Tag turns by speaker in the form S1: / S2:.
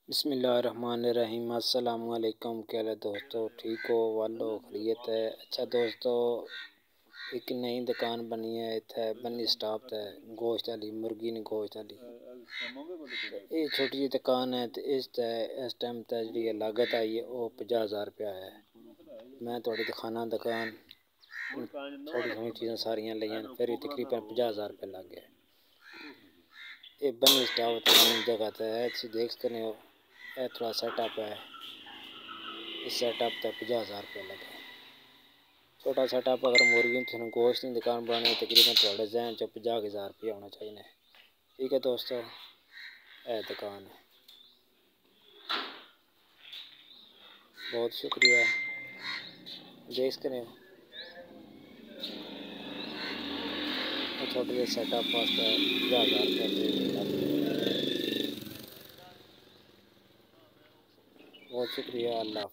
S1: बिस्मिल्लाहिर्रहमानिर्रहीम। अस्सलामुअलैकुम। क्या हाल है दोस्तों, ठीक हो? वालो खैरियत है? अच्छा दोस्तों, एक नई दुकान बनी है इत्थे बनी स्टाफ ते गोश्त वाली मुर्गी ने गोश्त वाली। ये छोटी जी दुकान है ते इस टाइम ते जी लागत आई है वो 50,000 रुपया है। मैं थोड़ी दिखाना दुकान, थोड़ी थोड़ी चीज़ें सारियां लियां फिर तकरीबन 50,000 रुपया लग गया। ये बनी स्टाफ जगह ते है, तुम देख सकते हो। यह थोड़ा सेटअप है, इस सेटअप तक 50,000 रुपया लगे। छोटा सेटअप अगर मुर्गी थोड़ा गोश्त की दुकान बनानी तकरीबन थोड़े जहन च 50,000 रुपया होना चाहिए। ठीक है दोस्तों, यह दुकान है। बहुत शुक्रिया, देख सकते हो। छोटे जे सेटअप वास्ते 50,000 रुपया बहुत शुक्रिया। अल्लाह।